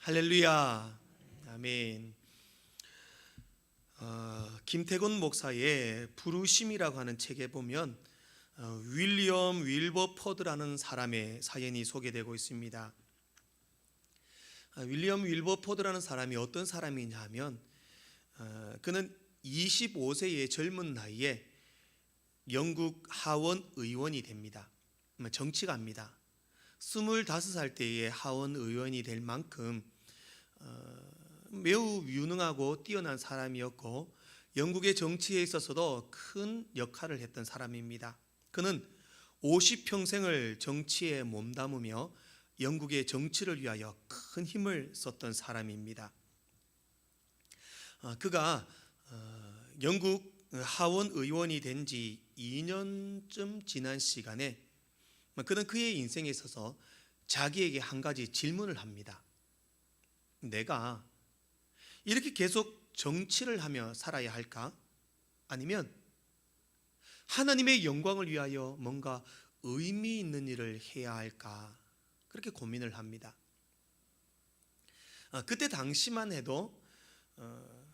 할렐루야, 아멘. 김태곤 목사의 부르심이라고 하는 책에 보면 윌리엄 윌버포드라는 사람의 사연이 소개되고 있습니다. 윌리엄 윌버포드라는 사람이 어떤 사람이냐 하면 그는 25세의 젊은 나이에 영국 하원 의원이 됩니다. 정치가입니다. 25살 때에 하원 의원이 될 만큼 매우 유능하고 뛰어난 사람이었고 영국의 정치에 있어서도 큰 역할을 했던 사람입니다. 그는 50평생을 정치에 몸담으며 영국의 정치를 위하여 큰 힘을 썼던 사람입니다. 그가 영국 하원 의원이 된 지 2년쯤 지난 시간에 그는 그의 인생에 있어서 자기에게 한 가지 질문을 합니다. 내가 이렇게 계속 정치를 하며 살아야 할까? 아니면 하나님의 영광을 위하여 뭔가 의미 있는 일을 해야 할까? 그렇게 고민을 합니다. 그때 당시만 해도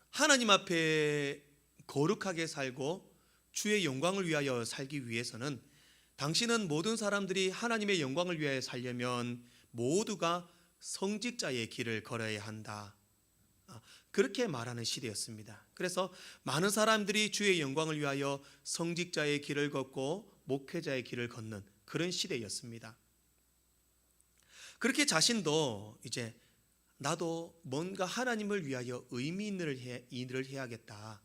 하나님 앞에 거룩하게 살고 주의 영광을 위하여 살기 위해서는 당신은 모든 사람들이 하나님의 영광을 위하여 살려면 모두가 성직자의 길을 걸어야 한다. 그렇게 말하는 시대였습니다. 그래서 많은 사람들이 주의 영광을 위하여 성직자의 길을 걷고 목회자의 길을 걷는 그런 시대였습니다. 그렇게 자신도 이제 나도 뭔가 하나님을 위하여 의미 있는 일을 해야겠다.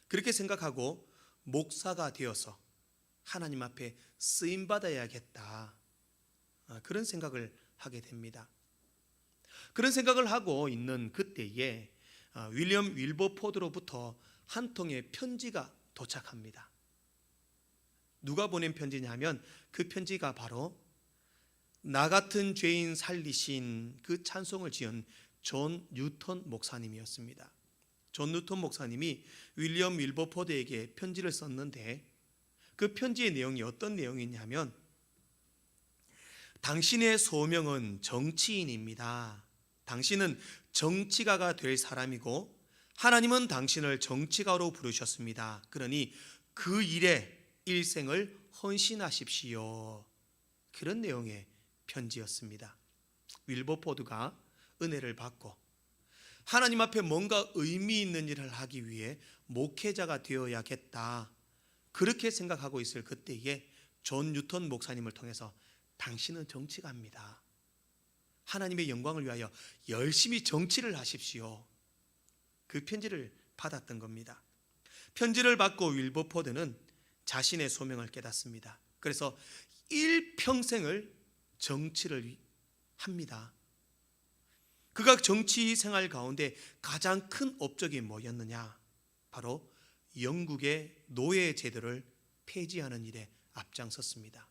그렇게 생각하고 목사가 되어서 하나님 앞에 쓰임 받아야겠다. 그런 생각을 하게 됩니다. 그런 생각을 하고 있는 그때에 윌리엄 윌버포드로부터 한 통의 편지가 도착합니다. 누가 보낸 편지냐면 그 편지가 바로 나 같은 죄인 살리신 그 찬송을 지은 존 뉴턴 목사님이었습니다. 존 뉴턴 목사님이 윌리엄 윌버포드에게 편지를 썼는데 그 편지의 내용이 어떤 내용이냐면 당신의 소명은 정치인입니다. 당신은 정치가가 될 사람이고 하나님은 당신을 정치가로 부르셨습니다. 그러니 그 일에 일생을 헌신하십시오. 그런 내용의 편지였습니다. 윌버포드가 은혜를 받고 하나님 앞에 뭔가 의미 있는 일을 하기 위해 목회자가 되어야겠다. 그렇게 생각하고 있을 그때에 존 뉴턴 목사님을 통해서 당신은 정치가입니다. 하나님의 영광을 위하여 열심히 정치를 하십시오. 그 편지를 받았던 겁니다. 편지를 받고 윌버포드는 자신의 소명을 깨닫습니다. 그래서 일평생을 정치를 합니다. 그가 정치 생활 가운데 가장 큰 업적이 뭐였느냐? 바로 영국의 노예 제도를 폐지하는 일에 앞장섰습니다.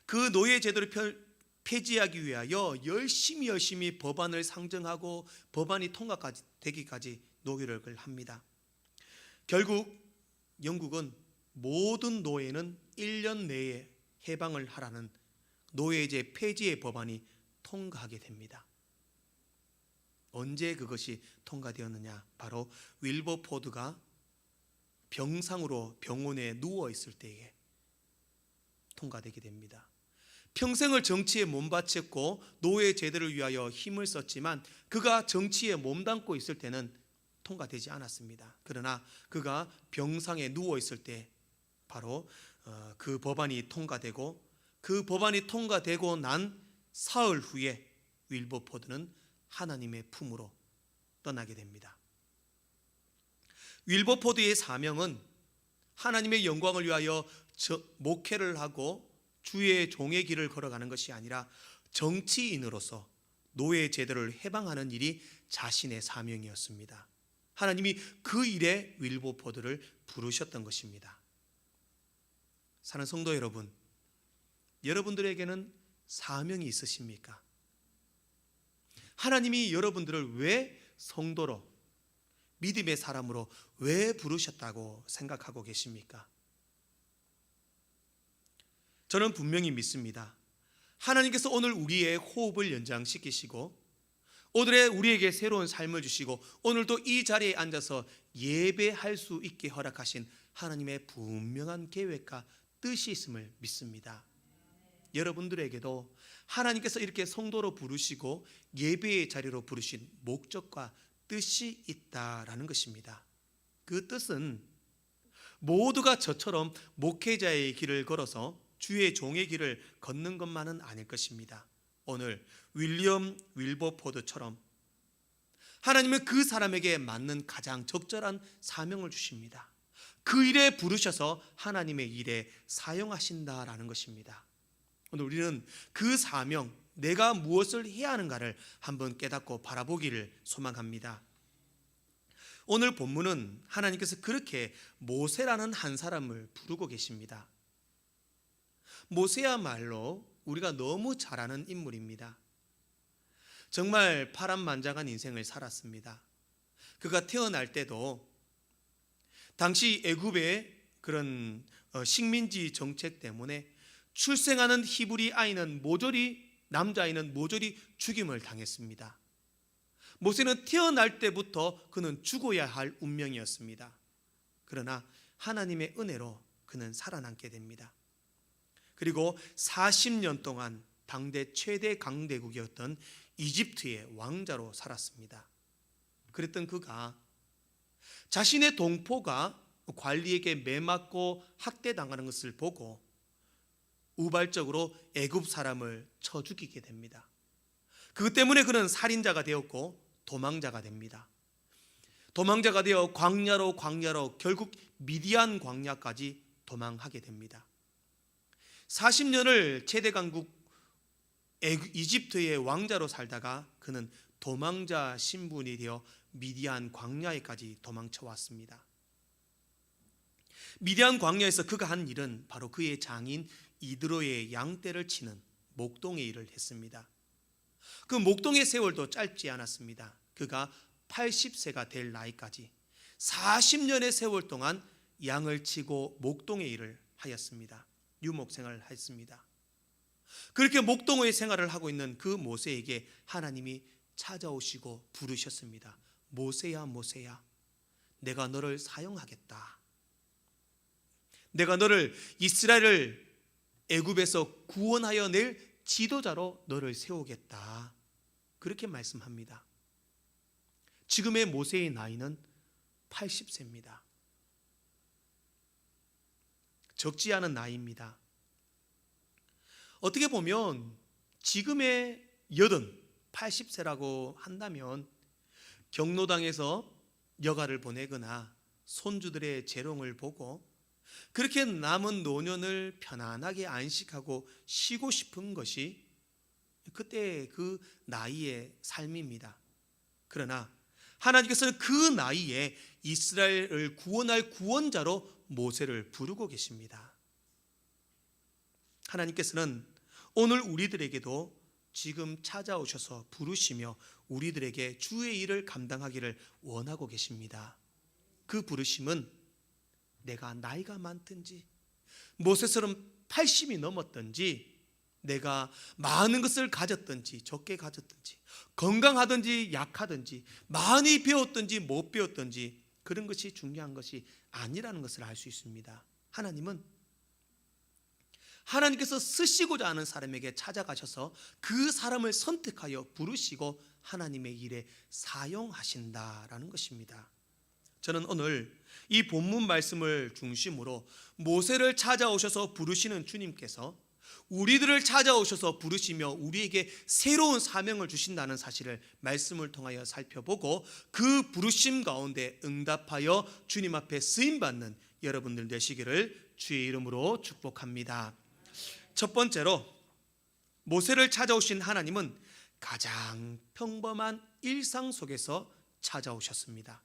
그 노예 제도를 폐지하기 위하여 열심히 법안을 상정하고 법안이 통과되기까지 노력을 합니다. 결국 영국은 모든 노예는 1년 내에 해방을 하라는 노예제 폐지의 법안이 통과하게 됩니다. 언제 그것이 통과되었느냐? 바로 윌버포드가 병상으로 병원에 누워 있을 때에 통과되게 됩니다. 평생을 정치에 몸바쳤고 노예 제도를 위하여 힘을 썼지만 그가 정치에 몸담고 있을 때는 통과되지 않았습니다. 그러나 그가 병상에 누워 있을 때 바로 그 법안이 통과되고 그 법안이 통과되고 난 사흘 후에 윌버포드는 하나님의 품으로 떠나게 됩니다. 윌버포드의 사명은 하나님의 영광을 위하여 목회를 하고 주의 종의 길을 걸어가는 것이 아니라 정치인으로서 노예 제도를 해방하는 일이 자신의 사명이었습니다. 하나님이 그 일에 윌버포드를 부르셨던 것입니다. 사랑하는 성도 여러분, 여러분들에게는 사명이 있으십니까? 하나님이 여러분들을 왜 성도로, 믿음의 사람으로 왜 부르셨다고 생각하고 계십니까? 저는 분명히 믿습니다. 하나님께서 오늘 우리의 호흡을 연장시키시고 오늘의 우리에게 새로운 삶을 주시고 오늘도 이 자리에 앉아서 예배할 수 있게 허락하신 하나님의 분명한 계획과 뜻이 있음을 믿습니다. 여러분들에게도 하나님께서 이렇게 성도로 부르시고 예배의 자리로 부르신 목적과 뜻이 있다라는 것입니다. 그 뜻은 모두가 저처럼 목회자의 길을 걸어서 주의 종의 길을 걷는 것만은 아닐 것입니다. 오늘 윌리엄 윌버포드처럼 하나님은 그 사람에게 맞는 가장 적절한 사명을 주십니다. 그 일에 부르셔서 하나님의 일에 사용하신다라는 것입니다. 오늘 우리는 그 사명, 내가 무엇을 해야 하는가를 한번 깨닫고 바라보기를 소망합니다. 오늘 본문은 하나님께서 그렇게 모세라는 한 사람을 부르고 계십니다. 모세야말로 우리가 너무 잘 아는 인물입니다. 정말 파란만장한 인생을 살았습니다. 그가 태어날 때도 당시 애굽의 그런 식민지 정책 때문에 출생하는 히브리 아이는 모조리, 남자아이는 모조리 죽임을 당했습니다. 모세는 태어날 때부터 그는 죽어야 할 운명이었습니다. 그러나 하나님의 은혜로 그는 살아남게 됩니다. 그리고 40년 동안 당대 최대 강대국이었던 이집트의 왕자로 살았습니다. 그랬던 그가 자신의 동포가 관리에게 매맞고 학대당하는 것을 보고 우발적으로 애굽 사람을 쳐 죽이게 됩니다. 그것 때문에 그는 살인자가 되었고 도망자가 됩니다. 도망자가 되어 광야로 결국 미디안 광야까지 도망하게 됩니다. 40년을 최대 강국 이집트의 왕자로 살다가 그는 도망자 신분이 되어 미디안 광야에까지 도망쳐 왔습니다. 미디안 광야에서 그가 한 일은 바로 그의 장인 이드로의 양떼를 치는 목동의 일을 했습니다. 그 목동의 세월도 짧지 않았습니다. 그가 80세가 될 나이까지 40년의 세월 동안 양을 치고 목동의 일을 하였습니다. 유목 생활을 했습니다. 그렇게 목동의 생활을 하고 있는 그 모세에게 하나님이 찾아오시고 부르셨습니다. 모세야, 모세야, 내가 너를 사용하겠다. 내가 너를 이스라엘을 애굽에서 구원하여 낼 지도자로 너를 세우겠다. 그렇게 말씀합니다. 지금의 모세의 나이는 80세입니다. 적지 않은 나이입니다. 어떻게 보면 지금의 80세라고 한다면 경로당에서 여가를 보내거나 손주들의 재롱을 보고 그렇게 남은 노년을 편안하게 안식하고 쉬고 싶은 것이 그때 그 나이의 삶입니다. 그러나 하나님께서는 그 나이에 이스라엘을 구원할 구원자로 모세를 부르고 계십니다. 하나님께서는 오늘 우리들에게도 지금 찾아오셔서 부르시며 우리들에게 주의 일을 감당하기를 원하고 계십니다. 그 부르심은 내가 나이가 많든지 모세처럼 80이 넘었든지 내가 많은 것을 가졌든지 적게 가졌든지 건강하든지 약하든지 많이 배웠든지 못 배웠든지 그런 것이 중요한 것이 아니라는 것을 알 수 있습니다. 하나님께서 쓰시고자 하는 사람에게 찾아가셔서 그 사람을 선택하여 부르시고 하나님의 일에 사용하신다라는 것입니다. 저는 오늘 이 본문 말씀을 중심으로 모세를 찾아오셔서 부르시는 주님께서 우리들을 찾아오셔서 부르시며 우리에게 새로운 사명을 주신다는 사실을 말씀을 통하여 살펴보고 그 부르심 가운데 응답하여 주님 앞에 쓰임받는 여러분들 되시기를 주의 이름으로 축복합니다. 첫 번째로 모세를 찾아오신 하나님은 가장 평범한 일상 속에서 찾아오셨습니다.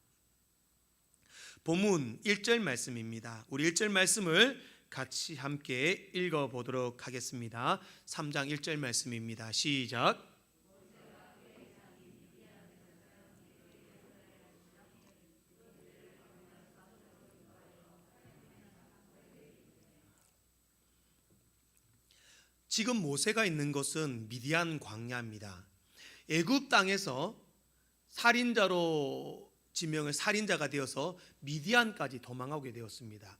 본문 1절 말씀입니다. 우리 1절 말씀을 같이 함께 읽어보도록 하겠습니다. 3장 1절 말씀입니다. 시작. 지금 모세가 있는 곳은 미디안 광야입니다. 애굽 땅에서 살인자로 지명을 살인자가 되어서 미디안까지 도망하게 되었습니다.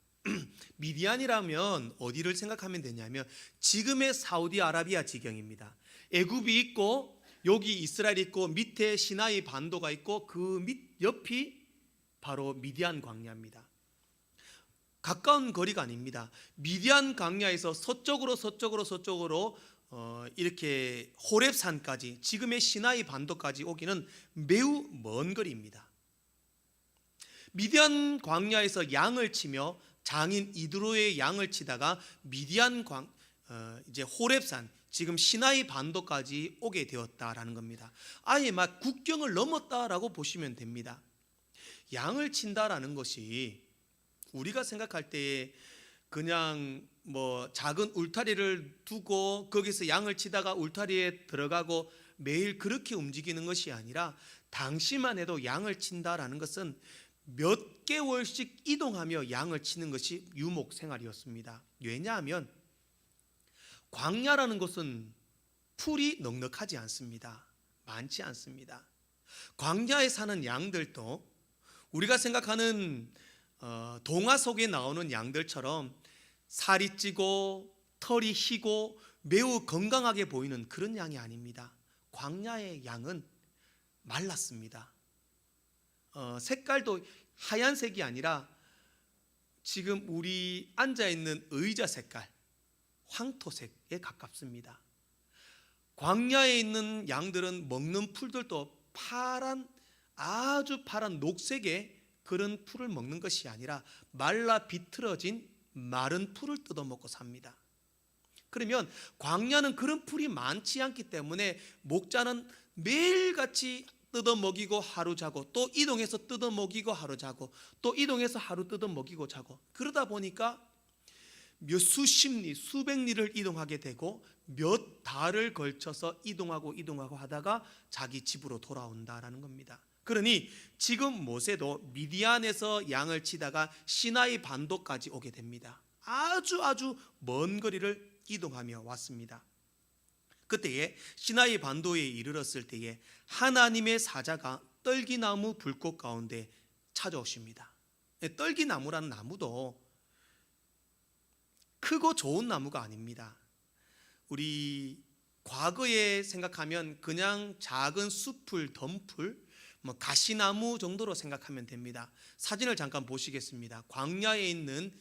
미디안이라면 어디를 생각하면 되냐면 지금의 사우디아라비아 지경입니다. 애굽이 있고 여기 이스라엘이 있고 밑에 시나이 반도가 있고 그 밑 옆이 바로 미디안 광야입니다. 가까운 거리가 아닙니다. 미디안 광야에서 서쪽으로 이렇게 호렙산까지 지금의 시나이 반도까지 오기는 매우 먼 거리입니다. 미디안 광야에서 양을 치며 장인 이드로의 양을 치다가 이제 호렙산 지금 시나이 반도까지 오게 되었다라는 겁니다. 아예 막 국경을 넘었다라고 보시면 됩니다. 양을 친다라는 것이 우리가 생각할 때에 그냥 뭐 작은 울타리를 두고 거기서 양을 치다가 울타리에 들어가고 매일 그렇게 움직이는 것이 아니라 당시만 해도 양을 친다라는 것은 몇 개월씩 이동하며 양을 치는 것이 유목 생활이었습니다. 왜냐하면 광야라는 것은 풀이 넉넉하지 않습니다. 많지 않습니다. 광야에 사는 양들도 우리가 생각하는 동화 속에 나오는 양들처럼 살이 찌고 털이 희고 매우 건강하게 보이는 그런 양이 아닙니다. 광야의 양은 말랐습니다. 색깔도 하얀색이 아니라 지금 우리 앉아있는 의자 색깔 황토색에 가깝습니다. 광야에 있는 양들은 먹는 풀들도 아주 파란 녹색의 그런 풀을 먹는 것이 아니라 말라 비틀어진 마른 풀을 뜯어먹고 삽니다. 그러면 광야는 그런 풀이 많지 않기 때문에 목자는 매일같이 뜯어먹이고 하루 자고 또 이동해서 뜯어먹이고 하루 자고 또 이동해서 하루 뜯어먹이고 자고 그러다 보니까 수십 리 수백 리를 이동하게 되고 몇 달을 걸쳐서 이동하고 하다가 자기 집으로 돌아온다라는 겁니다. 그러니 지금 모세도 미디안에서 양을 치다가 시나이 반도까지 오게 됩니다. 아주 먼 거리를 이동하며 왔습니다. 그때에 시나이 반도에 이르렀을 때에 하나님의 사자가 떨기나무 불꽃 가운데 찾아오십니다. 떨기나무라는 나무도 크고 좋은 나무가 아닙니다. 우리 과거에 생각하면 그냥 작은 숲을 덤풀 가시나무 정도로 생각하면 됩니다. 사진을 잠깐 보시겠습니다. 광야에 있는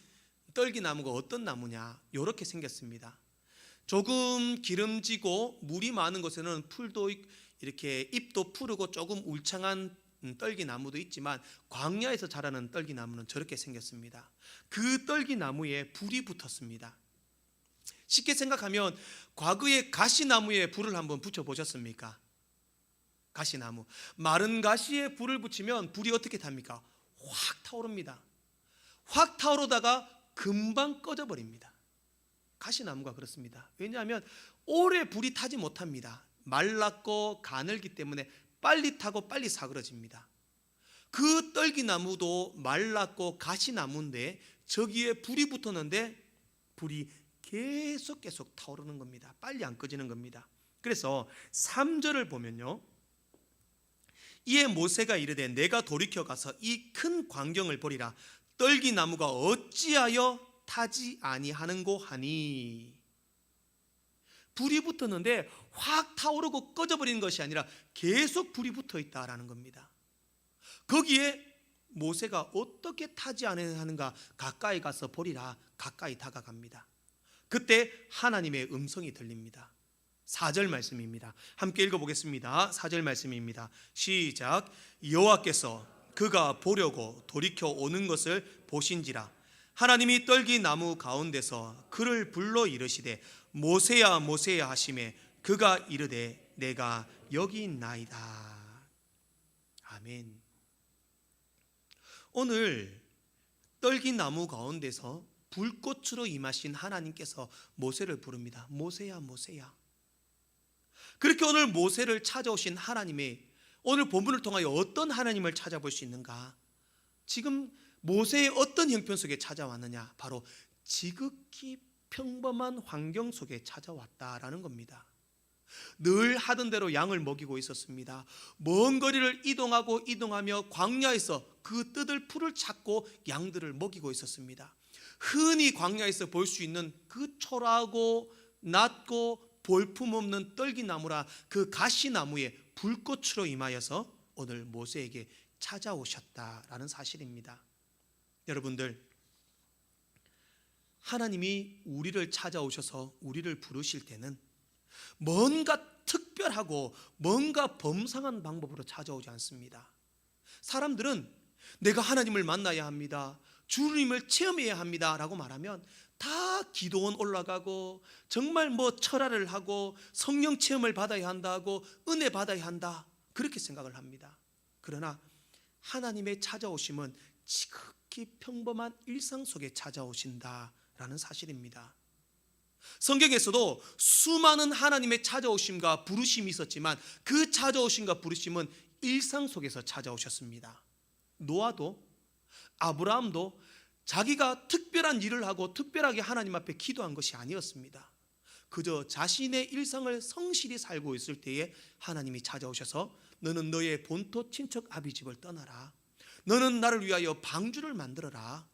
떨기나무가 어떤 나무냐? 이렇게 생겼습니다. 조금 기름지고 물이 많은 곳에는 풀도 이렇게 잎도 푸르고 조금 울창한 떨기나무도 있지만 광야에서 자라는 떨기나무는 저렇게 생겼습니다. 그 떨기나무에 불이 붙었습니다. 쉽게 생각하면 과거에 가시나무에 불을 한번 붙여보셨습니까? 가시나무 마른 가시에 불을 붙이면 불이 어떻게 탑니까? 확 타오릅니다. 확 타오르다가 금방 꺼져버립니다. 가시나무가 그렇습니다. 왜냐하면 오래 불이 타지 못합니다. 말랐고 가늘기 때문에 빨리 타고 빨리 사그러집니다. 그 떨기나무도 말랐고 가시나무인데 저기에 불이 붙었는데 불이 계속 타오르는 겁니다. 빨리 안 꺼지는 겁니다. 그래서 3절을 보면요, 이에 모세가 이르되 내가 돌이켜 가서 이 큰 광경을 보리라. 떨기나무가 어찌하여 타지 아니하는고 하니. 불이 붙었는데 확 타오르고 꺼져버리는 것이 아니라 계속 불이 붙어 있다라는 겁니다. 거기에 모세가 어떻게 타지 아니하는가 가까이 가서 보리라. 가까이 다가갑니다. 그때 하나님의 음성이 들립니다. 4절 말씀입니다. 함께 읽어보겠습니다. 4절 말씀입니다. 시작. 여호와께서 그가 보려고 돌이켜 오는 것을 보신지라. 하나님이 떨기나무 가운데서 그를 불러 이르시되 모세야 모세야 하시매 그가 이르되 내가 여기 있나이다. 아멘. 오늘 떨기나무 가운데서 불꽃으로 임하신 하나님께서 모세를 부릅니다. 모세야 모세야. 그렇게 오늘 모세를 찾아오신 하나님의 오늘 본문을 통하여 어떤 하나님을 찾아볼 수 있는가? 지금 모세의 어떤 형편 속에 찾아왔느냐? 바로 지극히 평범한 환경 속에 찾아왔다라는 겁니다. 늘 하던 대로 양을 먹이고 있었습니다. 먼 거리를 이동하며 광야에서 그 뜯을 풀을 찾고 양들을 먹이고 있었습니다. 흔히 광야에서 볼 수 있는 그 초라하고 낮고 볼품없는 떨기나무라 그 가시나무에 불꽃으로 임하여서 오늘 모세에게 찾아오셨다라는 사실입니다. 여러분들, 하나님이 우리를 찾아오셔서 우리를 부르실 때는 뭔가 특별하고 뭔가 범상한 방법으로 찾아오지 않습니다. 사람들은 내가 하나님을 만나야 합니다, 주님을 체험해야 합니다 라고 말하면 다 기도원 올라가고 정말 철화를 하고 성령 체험을 받아야 한다고 은혜 받아야 한다 그렇게 생각을 합니다. 그러나 하나님의 찾아오심은 지극히 평범한 일상 속에 찾아오신다라는 사실입니다. 성경에서도 수많은 하나님의 찾아오심과 부르심이 있었지만 그 찾아오심과 부르심은 일상 속에서 찾아오셨습니다. 노아도 아브라함도 자기가 특별한 일을 하고 특별하게 하나님 앞에 기도한 것이 아니었습니다. 그저 자신의 일상을 성실히 살고 있을 때에 하나님이 찾아오셔서 너는 너의 본토 친척 아비집을 떠나라, 너는 나를 위하여 방주를 만들어라.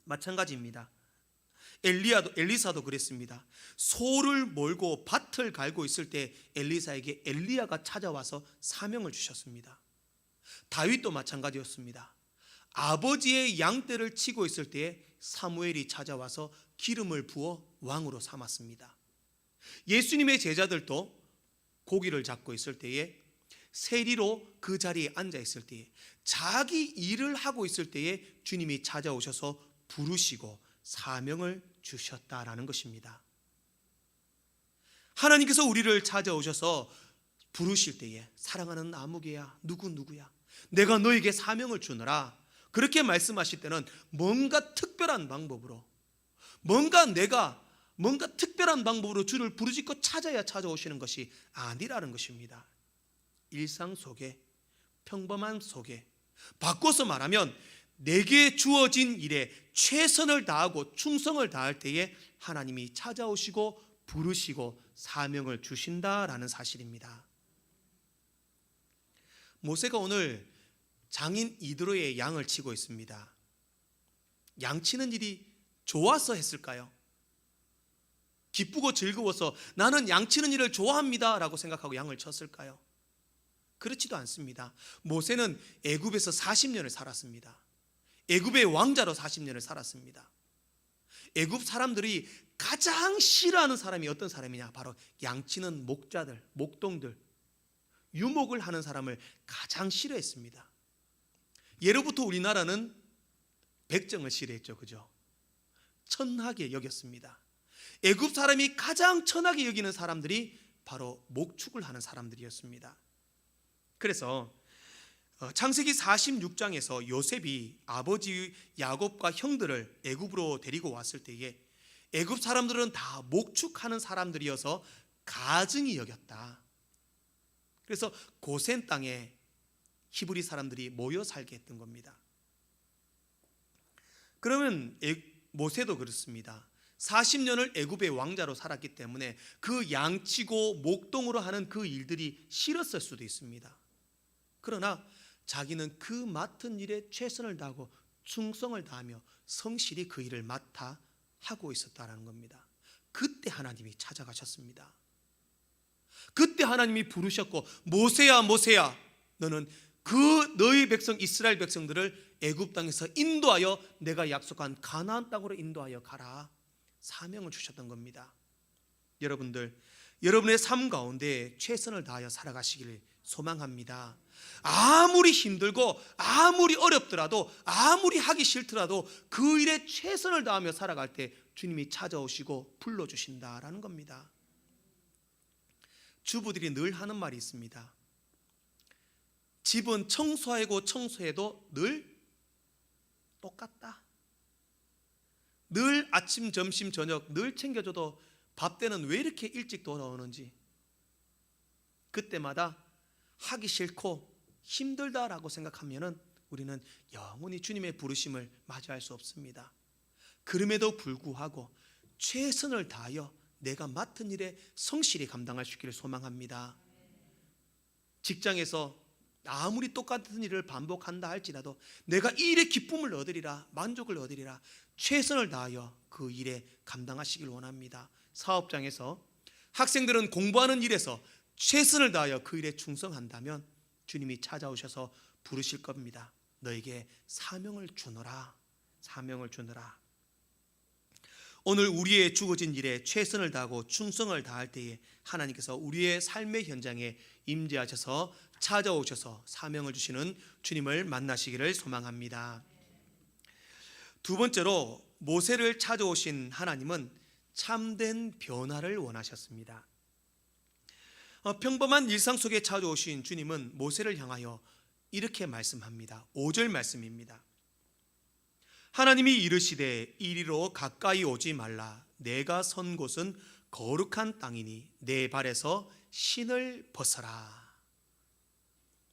마찬가지입니다. 엘리사도 그랬습니다. 소를 몰고 밭을 갈고 있을 때 엘리사에게 엘리야가 찾아와서 사명을 주셨습니다. 다윗도 마찬가지였습니다. 아버지의 양떼를 치고 있을 때에 사무엘이 찾아와서 기름을 부어 왕으로 삼았습니다. 예수님의 제자들도 고기를 잡고 있을 때에 세리로 그 자리에 앉아 있을 때에 자기 일을 하고 있을 때에 주님이 찾아오셔서 부르시고 사명을 주셨다라는 것입니다. 하나님께서 우리를 찾아오셔서 부르실 때에 사랑하는 아무개야, 누구야, 내가 너에게 사명을 주노라 그렇게 말씀하실 때는 뭔가 특별한 방법으로, 뭔가 특별한 방법으로 주를 부르짖고 찾아야 찾아오시는 것이 아니라는 것입니다. 일상 속에, 평범한 속에, 바꿔서 말하면 내게 주어진 일에 최선을 다하고 충성을 다할 때에 하나님이 찾아오시고 부르시고 사명을 주신다라는 사실입니다. 모세가 오늘 장인 이드로의 양을 치고 있습니다. 양치는 일이 좋아서 했을까요? 기쁘고 즐거워서 나는 양치는 일을 좋아합니다 라고 생각하고 양을 쳤을까요? 그렇지도 않습니다. 모세는 애굽에서 40년을 살았습니다. 애굽의 왕자로 40년을 살았습니다. 애굽 사람들이 가장 싫어하는 사람이 어떤 사람이냐? 바로 양치는 목자들, 목동들, 유목을 하는 사람을 가장 싫어했습니다. 예로부터 우리나라는 백정을 싫어했죠, 그죠? 천하게 여겼습니다. 애굽 사람이 가장 천하게 여기는 사람들이 바로 목축을 하는 사람들이었습니다. 그래서 창세기 46장에서 요셉이 아버지 야곱과 형들을 애굽으로 데리고 왔을 때에 애굽 사람들은 다 목축하는 사람들이어서 가증히 여겼다. 그래서 고센 땅에 히브리 사람들이 모여 살게 했던 겁니다. 그러면 모세도 그렇습니다. 40년을 애굽의 왕자로 살았기 때문에 그 양치고 목동으로 하는 그 일들이 싫었을 수도 있습니다. 그러나 자기는 그 맡은 일에 최선을 다하고 충성을 다하며 성실히 그 일을 맡아 하고 있었다는 겁니다. 그때 하나님이 찾아가셨습니다. 그때 하나님이 부르셨고 모세야 모세야 너는 그 너희 백성 이스라엘 백성들을 애굽 땅에서 인도하여 내가 약속한 가나안 땅으로 인도하여 가라 사명을 주셨던 겁니다. 여러분들, 여러분의 삶 가운데 최선을 다하여 살아가시기를 소망합니다. 아무리 힘들고 아무리 어렵더라도 아무리 하기 싫더라도 그 일에 최선을 다하며 살아갈 때 주님이 찾아오시고 불러주신다라는 겁니다. 주부들이 늘 하는 말이 있습니다. 집은 청소해도 늘 똑같다. 늘 아침, 점심, 저녁 늘 챙겨줘도 밥 때는 왜 이렇게 일찍 돌아오는지 그때마다 하기 싫고 힘들다라고 생각하면은 우리는 영원히 주님의 부르심을 맞이할 수 없습니다. 그럼에도 불구하고 최선을 다하여 내가 맡은 일에 성실히 감당할 수 있기를 소망합니다. 직장에서 아무리 똑같은 일을 반복한다 할지라도 내가 이 일에 기쁨을 얻으리라, 만족을 얻으리라, 최선을 다하여 그 일에 감당하시길 원합니다. 사업장에서 학생들은 공부하는 일에서 최선을 다하여 그 일에 충성한다면 주님이 찾아오셔서 부르실 겁니다. 너에게 사명을 주노라, 사명을 주노라. 오늘 우리의 주어진 일에 최선을 다하고 충성을 다할 때에 하나님께서 우리의 삶의 현장에 임재하셔서 찾아오셔서 사명을 주시는 주님을 만나시기를 소망합니다. 두 번째로 모세를 찾아오신 하나님은 참된 변화를 원하셨습니다. 평범한 일상 속에 찾아오신 주님은 모세를 향하여 이렇게 말씀합니다. 5절 말씀입니다. 하나님이 이르시되 이리로 가까이 오지 말라. 내가 선 곳은 거룩한 땅이니 내 발에서 신을 벗어라.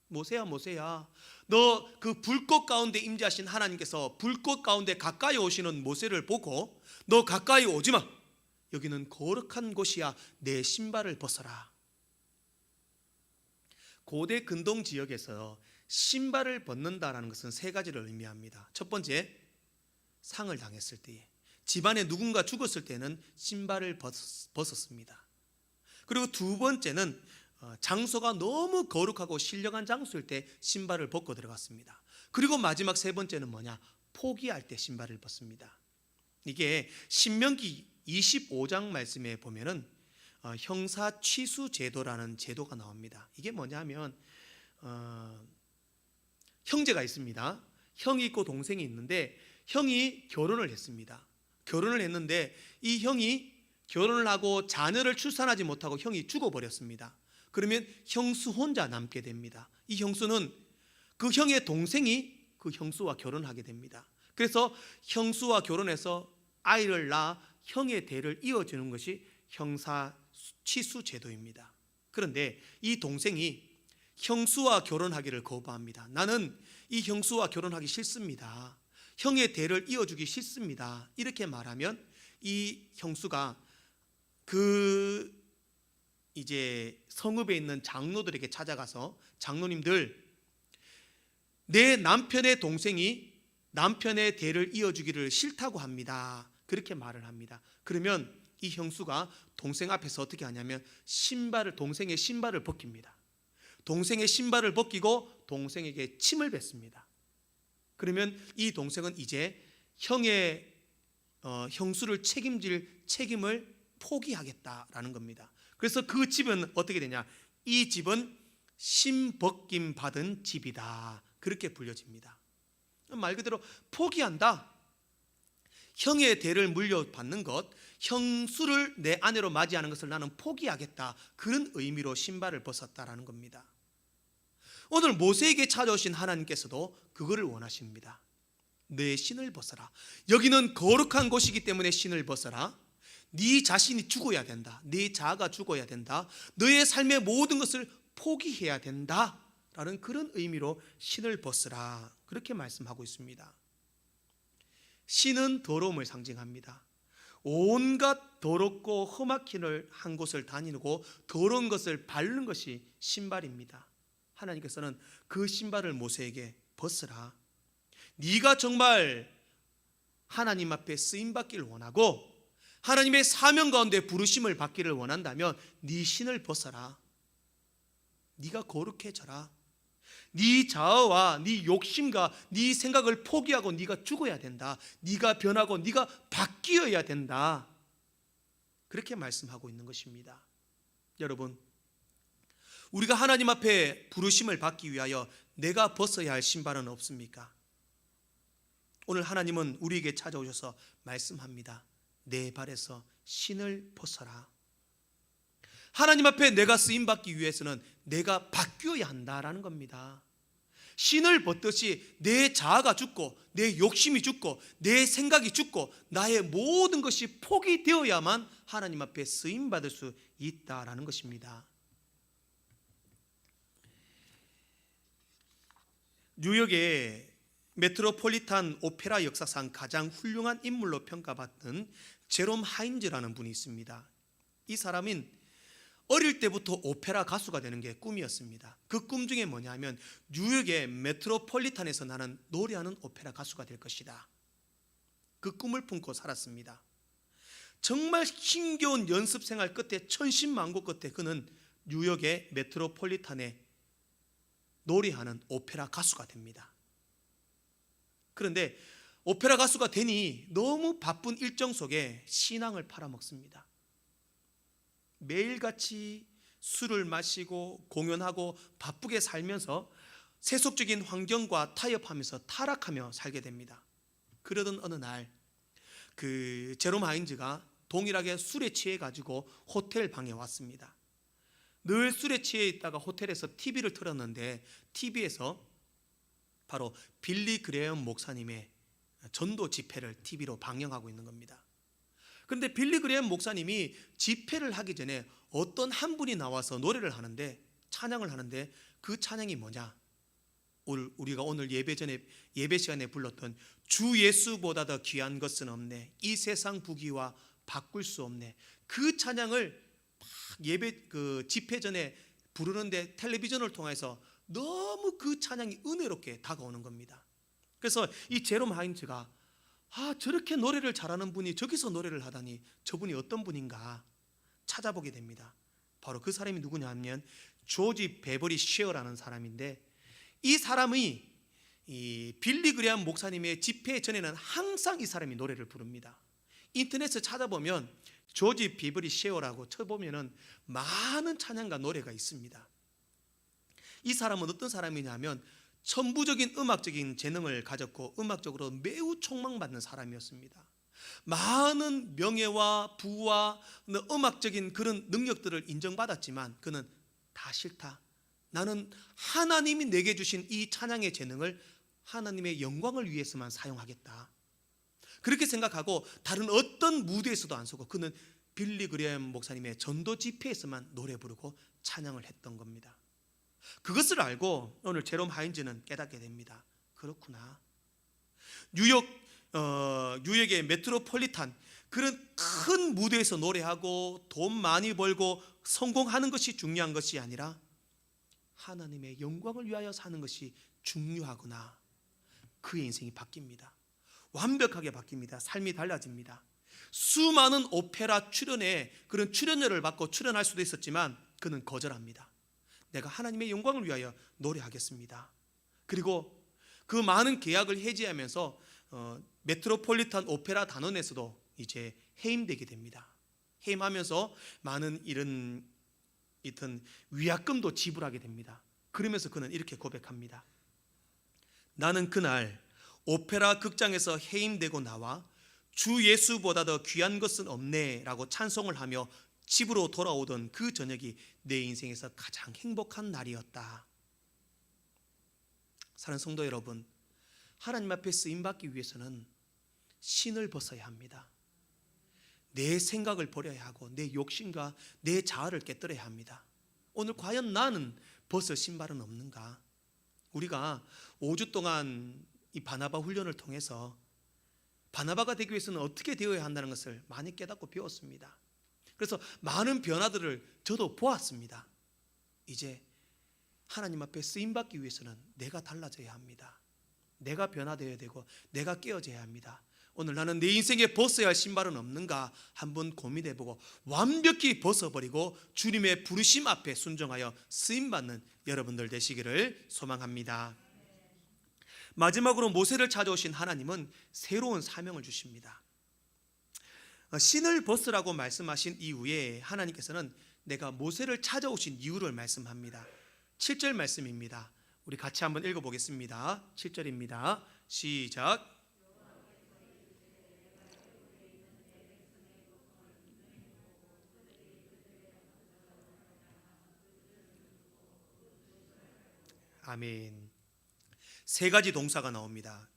모세야, 모세야, 너 그 불꽃 가운데 임재하신 하나님께서 불꽃 가운데 가까이 오시는 모세를 보고 너 가까이 오지 마. 여기는 거룩한 곳이야. 내 신발을 벗어라. 고대 근동 지역에서 신발을 벗는다라는 것은 세 가지를 의미합니다. 첫 번째, 상을 당했을 때에, 집안에 누군가 죽었을 때는 신발을 벗었습니다. 그리고 두 번째는 장소가 너무 거룩하고 신령한 장소일 때 신발을 벗고 들어갔습니다. 그리고 마지막 세 번째는 뭐냐? 포기할 때 신발을 벗습니다. 이게 신명기 25장 말씀에 보면은 형사 취수 제도라는 제도가 나옵니다. 이게 뭐냐면 형제가 있습니다. 형이 있고 동생이 있는데 형이 결혼을 했습니다. 결혼을 했는데 이 형이 결혼을 하고 자녀를 출산하지 못하고 형이 죽어버렸습니다. 그러면 형수 혼자 남게 됩니다. 이 형수는 그 형의 동생이 그 형수와 결혼하게 됩니다. 그래서 형수와 결혼해서 아이를 낳아 형의 대를 이어주는 것이 형사 취수 제도입니다. 그런데 이 동생이 형수와 결혼하기를 거부합니다. 나는 이 형수와 결혼하기 싫습니다. 형의 대를 이어주기 싫습니다. 이렇게 말하면 이 형수가 그 이제 성읍에 있는 장로들에게 찾아가서 장로님들, 내 남편의 동생이 남편의 대를 이어주기를 싫다고 합니다. 그렇게 말을 합니다. 그러면 이 형수가 동생 앞에서 어떻게 하냐면 동생의 신발을 벗깁니다. 동생의 신발을 벗기고 동생에게 침을 뱉습니다. 그러면 이 동생은 이제 형수를 책임질 책임을 포기하겠다라는 겁니다. 그래서 그 집은 어떻게 되냐? 이 집은 신벗김 받은 집이다. 그렇게 불려집니다. 말 그대로 포기한다. 형의 대를 물려받는 것, 형수를 내 아내로 맞이하는 것을 나는 포기하겠다. 그런 의미로 신발을 벗었다라는 겁니다. 오늘 모세에게 찾아오신 하나님께서도 그거를 원하십니다. 내 신을 벗어라. 여기는 거룩한 곳이기 때문에 신을 벗어라. 네 자신이 죽어야 된다. 네 자아가 죽어야 된다. 너의 삶의 모든 것을 포기해야 된다. 라는 그런 의미로 신을 벗으라. 그렇게 말씀하고 있습니다. 신은 더러움을 상징합니다. 온갖 더럽고 험악한 한 곳을 다니고 더러운 것을 밟는 것이 신발입니다. 하나님께서는 그 신발을 모세에게 벗으라. 네가 정말 하나님 앞에 쓰임받기를 원하고 하나님의 사명 가운데 부르심을 받기를 원한다면 네 신을 벗어라. 네가 거룩해져라. 네 자아와 네 욕심과 네 생각을 포기하고 네가 죽어야 된다. 네가 변하고 네가 바뀌어야 된다. 그렇게 말씀하고 있는 것입니다. 여러분, 우리가 하나님 앞에 부르심을 받기 위하여 내가 벗어야 할 신발은 없습니까? 오늘 하나님은 우리에게 찾아오셔서 말씀합니다. 내 발에서 신을 벗어라. 하나님 앞에 내가 쓰임받기 위해서는 내가 바뀌어야 한다라는 겁니다. 신을 벗듯이 내 자아가 죽고 내 욕심이 죽고 내 생각이 죽고 나의 모든 것이 포기되어야만 하나님 앞에 쓰임받을 수 있다라는 것입니다. 뉴욕에 메트로폴리탄 오페라 역사상 가장 훌륭한 인물로 평가받는 제롬 하인즈라는 분이 있습니다. 이 사람은 어릴 때부터 오페라 가수가 되는 게 꿈이었습니다. 그 꿈 중에 뭐냐면 뉴욕의 메트로폴리탄에서 나는 노래하는 오페라 가수가 될 것이다. 그 꿈을 품고 살았습니다. 정말 힘겨운 연습 생활 끝에 천신만고 끝에 그는 뉴욕의 메트로폴리탄에 노래하는 오페라 가수가 됩니다. 그런데 오페라 가수가 되니 너무 바쁜 일정 속에 신앙을 팔아먹습니다. 매일같이 술을 마시고 공연하고 바쁘게 살면서 세속적인 환경과 타협하면서 타락하며 살게 됩니다. 그러던 어느 날 그 제롬 하인즈가 동일하게 술에 취해 가지고 호텔 방에 왔습니다. 늘 술에 취해 있다가 호텔에서 TV를 틀었는데 TV에서 바로 빌리 그레엄 목사님의 전도 집회를 TV로 방영하고 있는 겁니다. 그런데 빌리 그레엄 목사님이 집회를 하기 전에 어떤 한 분이 나와서 노래를 하는데, 찬양을 하는데, 그 찬양이 뭐냐? 우리가 오늘 예배 시간에 불렀던 주 예수보다 더 귀한 것은 없네, 이 세상 부귀와 바꿀 수 없네, 그 찬양을 예배 집회 전에 부르는데 텔레비전을 통해서 너무 그 찬양이 은혜롭게 다가오는 겁니다. 그래서 이 제롬 하인즈가 저렇게 노래를 잘하는 분이 저기서 노래를 하다니 저분이 어떤 분인가 찾아보게 됩니다. 바로 그 사람이 누구냐 하면 조지 베버리 쉐어라는 사람인데, 이 사람이 이 빌리 그레엄 목사님의 집회 전에는 항상 이 사람이 노래를 부릅니다. 인터넷에 찾아보면 조지 베버리 쉐어라고 쳐보면은 많은 찬양과 노래가 있습니다. 이 사람은 어떤 사람이냐면 천부적인 음악적인 재능을 가졌고 음악적으로 매우 촉망받는 사람이었습니다. 많은 명예와 부와 음악적인 그런 능력들을 인정받았지만 그는 다 싫다, 나는 하나님이 내게 주신 이 찬양의 재능을 하나님의 영광을 위해서만 사용하겠다, 그렇게 생각하고 다른 어떤 무대에서도 안 서고 그는 빌리 그레엄 목사님의 전도 집회에서만 노래 부르고 찬양을 했던 겁니다. 그것을 알고 오늘 제롬 하인즈는 깨닫게 됩니다. 그렇구나, 뉴욕의 메트로폴리탄 그런 큰 무대에서 노래하고 돈 많이 벌고 성공하는 것이 중요한 것이 아니라 하나님의 영광을 위하여 사는 것이 중요하구나. 그의 인생이 바뀝니다. 완벽하게 바뀝니다. 삶이 달라집니다. 수많은 오페라 출연에 그런 출연료를 받고 출연할 수도 있었지만 그는 거절합니다. 내가 하나님의 영광을 위하여 노래하겠습니다. 그리고 그 많은 계약을 해지하면서 메트로폴리탄 오페라 단원에서도 이제 해임되게 됩니다. 해임하면서 많은 이런 위약금도 지불하게 됩니다. 그러면서 그는 이렇게 고백합니다. 나는 그날 오페라 극장에서 해임되고 나와 주 예수보다 더 귀한 것은 없네 라고 찬송을 하며 집으로 돌아오던 그 저녁이 내 인생에서 가장 행복한 날이었다. 사랑하는 성도 여러분, 하나님 앞에 쓰임받기 위해서는 신을 벗어야 합니다. 내 생각을 버려야 하고 내 욕심과 내 자아를 깨뜨려야 합니다. 오늘 과연 나는 벗을 신발은 없는가? 우리가 5주 동안 이 바나바 훈련을 통해서 바나바가 되기 위해서는 어떻게 되어야 한다는 것을 많이 깨닫고 배웠습니다. 그래서 많은 변화들을 저도 보았습니다. 이제 하나님 앞에 쓰임받기 위해서는 내가 달라져야 합니다. 내가 변화되어야 되고 내가 깨어져야 합니다. 오늘 나는 내 인생에 벗어야 할 신발은 없는가 한번 고민해보고 완벽히 벗어버리고 주님의 부르심 앞에 순종하여 쓰임받는 여러분들 되시기를 소망합니다. 마지막으로 모세를 찾아오신 하나님은 새로운 사명을 주십니다. 신을 벗으라고 말씀하신 이후에 하나님께서는 내가 모세를 찾아오신 이유를 말씀합니다. 7절 말씀입니다. 우리 같이 한번 읽어보겠습니다. 7절입니다. 시작. 아멘. 세 가지 동사가 나옵니다.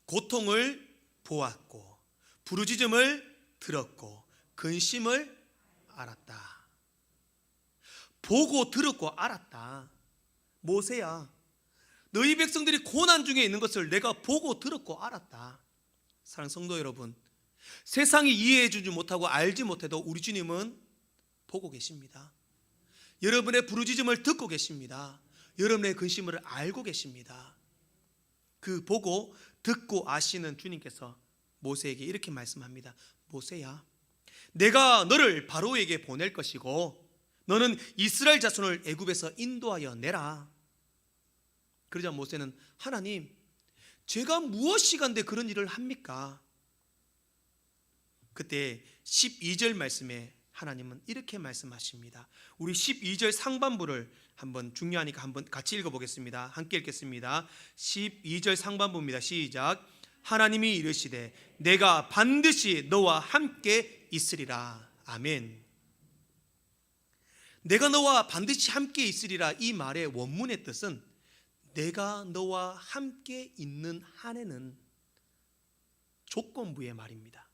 고통을 보았고, 부르짖음을 들었고, 근심을 알았다. 보고 들었고 알았다. 모세야, 너희 백성들이 고난 중에 있는 것을 내가 보고 들었고 알았다. 사랑하는 성도 여러분, 세상이 이해해 주지 못하고 알지 못해도 우리 주님은 보고 계십니다. 여러분의 부르짖음을 듣고 계십니다. 여러분의 근심을 알고 계십니다. 그 보고 듣고 아시는 주님께서 모세에게 이렇게 말씀합니다. 모세야, 내가 너를 바로에게 보낼 것이고 너는 이스라엘 자손을 애굽에서 인도하여 내라. 그러자 모세는 하나님, 제가 무엇이간데 그런 일을 합니까? 그때 12절 말씀에 하나님은 이렇게 말씀하십니다. 우리 12절 상반부를 한번 중요하니까 한번 같이 읽어보겠습니다. 함께 읽겠습니다. 12절 상반부입니다. 시작. 하나님이 이르시되 내가 반드시 너와 함께 있으리라. 아멘. 내가 너와 반드시 함께 있으리라, 이 말의 원문의 뜻은 내가 너와 함께 있는 한에는, 조건부의 말입니다.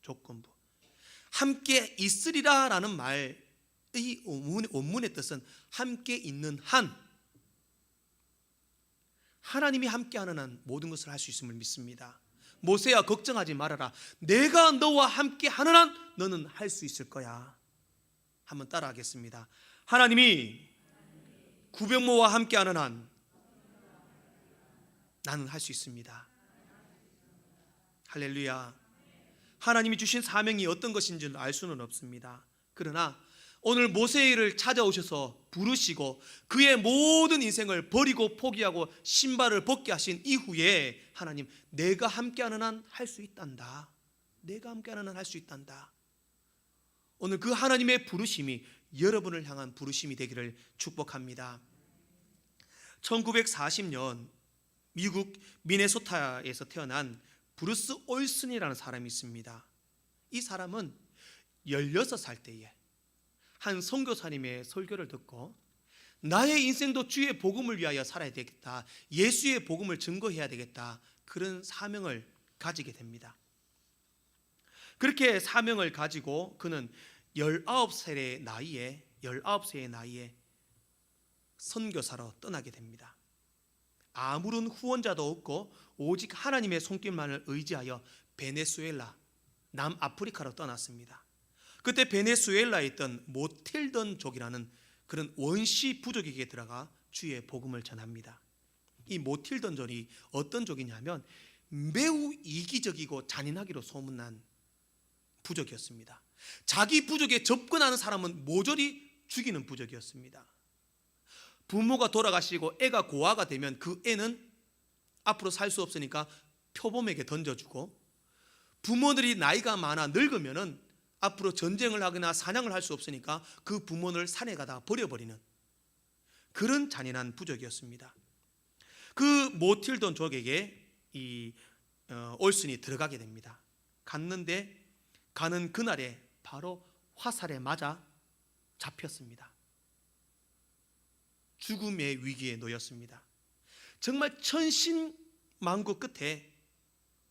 조건부. 함께 있으리라 라는 말, 이 원문의 뜻은 함께 있는 한, 하나님이 함께하는 한 모든 것을 할 수 있음을 믿습니다. 모세야, 걱정하지 말아라. 내가 너와 함께하는 한 너는 할 수 있을 거야. 한번 따라하겠습니다. 하나님이 구병모와 함께하는 한 나는 할 수 있습니다. 할렐루야. 하나님이 주신 사명이 어떤 것인지는 알 수는 없습니다. 그러나 오늘 모세를 찾아오셔서 부르시고 그의 모든 인생을 버리고 포기하고 신발을 벗게 하신 이후에 하나님, 내가 함께하는 한 할 수 있단다. 내가 함께하는 한 할 수 있단다. 오늘 그 하나님의 부르심이 여러분을 향한 부르심이 되기를 축복합니다. 1940년 미국 미네소타에서 태어난 브루스 올슨이라는 사람이 있습니다. 이 사람은 16살 때에 한 선교사님의 설교를 듣고 나의 인생도 주의 복음을 위하여 살아야 되겠다, 예수의 복음을 증거해야 되겠다, 그런 사명을 가지게 됩니다. 그렇게 사명을 가지고 그는 19세의 나이에 선교사로 떠나게 됩니다. 아무런 후원자도 없고 오직 하나님의 손길만을 의지하여 베네수엘라, 남아프리카로 떠났습니다. 그때 베네수엘라에 있던 모틸던족이라는 그런 원시 부족에게 들어가 주의 복음을 전합니다. 이 모틸던족이 어떤 족이냐면 매우 이기적이고 잔인하기로 소문난 부족이었습니다. 자기 부족에 접근하는 사람은 모조리 죽이는 부족이었습니다. 부모가 돌아가시고 애가 고아가 되면 그 애는 앞으로 살 수 없으니까 표범에게 던져주고, 부모들이 나이가 많아 늙으면은 앞으로 전쟁을 하거나 사냥을 할 수 없으니까 그 부모를 산에 가다 버려버리는 그런 잔인한 부족이었습니다. 그 모틸던 족에게 이 올슨이 들어가게 됩니다. 갔는데 가는 그날에 바로 화살에 맞아 잡혔습니다. 죽음의 위기에 놓였습니다. 정말 천신만고 끝에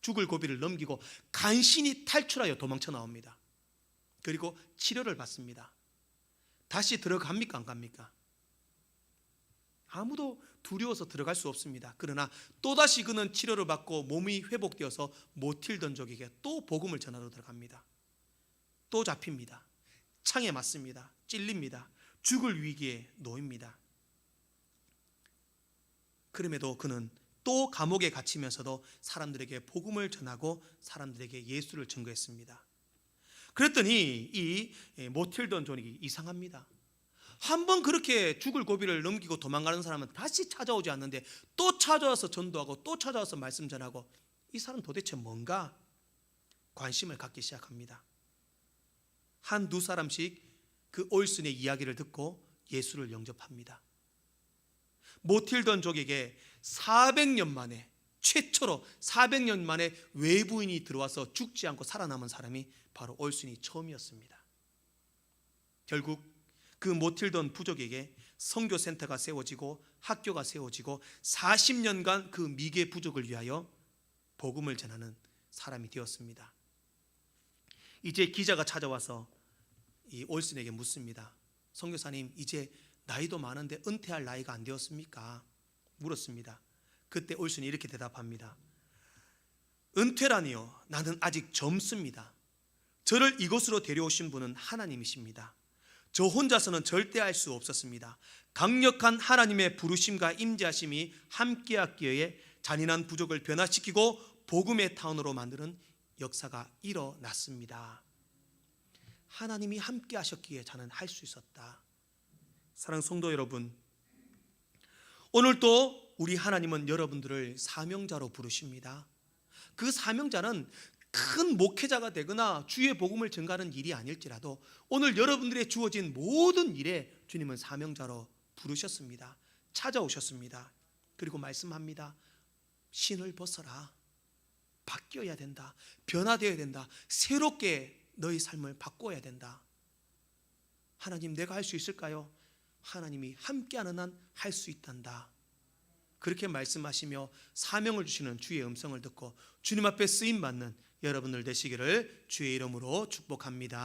죽을 고비를 넘기고 간신히 탈출하여 도망쳐 나옵니다. 그리고 치료를 받습니다. 다시 들어갑니까? 안 갑니까? 아무도 두려워서 들어갈 수 없습니다. 그러나 또다시 그는 치료를 받고 몸이 회복되어서 모틸던족에게 또 복음을 전하러 들어갑니다. 또 잡힙니다. 창에 맞습니다. 찔립니다. 죽을 위기에 놓입니다. 그럼에도 그는 또 감옥에 갇히면서도 사람들에게 복음을 전하고 사람들에게 예수를 증거했습니다. 그랬더니 이 모틸던 존이 이상합니다. 한번 그렇게 죽을 고비를 넘기고 도망가는 사람은 다시 찾아오지 않는데 또 찾아와서 전도하고 또 찾아와서 말씀 전하고, 이 사람 도대체 뭔가 관심을 갖기 시작합니다. 한두 사람씩 그 올슨의 이야기를 듣고 예수를 영접합니다. 모틸던족에게 400년 만에, 최초로 400년 만에 외부인이 들어와서 죽지 않고 살아남은 사람이 바로 올슨이 처음이었습니다. 결국 그 모틸던 부족에게 선교센터가 세워지고 학교가 세워지고 40년간 그 미개 부족을 위하여 복음을 전하는 사람이 되었습니다. 이제 기자가 찾아와서 이 올슨에게 묻습니다. 선교사님, 이제 나이도 많은데 은퇴할 나이가 안 되었습니까? 물었습니다. 그때 올순이 이렇게 대답합니다. 은퇴라니요, 나는 아직 젊습니다. 저를 이곳으로 데려오신 분은 하나님이십니다. 저 혼자서는 절대 할 수 없었습니다. 강력한 하나님의 부르심과 임재하심이 함께하기에 잔인한 부족을 변화시키고 복음의 타운으로 만드는 역사가 일어났습니다. 하나님이 함께 하셨기에 저는 할 수 있었다. 사랑하는 성도 여러분, 오늘도 우리 하나님은 여러분들을 사명자로 부르십니다. 그 사명자는 큰 목회자가 되거나 주의 복음을 전가하는 일이 아닐지라도 오늘 여러분들의 주어진 모든 일에 주님은 사명자로 부르셨습니다. 찾아오셨습니다. 그리고 말씀합니다. 신을 벗어라. 바뀌어야 된다. 변화되어야 된다. 새롭게 너의 삶을 바꿔야 된다. 하나님, 내가 할 수 있을까요? 하나님이 함께하는 한 할 수 있단다. 그렇게 말씀하시며 사명을 주시는 주의 음성을 듣고 주님 앞에 쓰임 받는 여러분들 되시기를 주의 이름으로 축복합니다.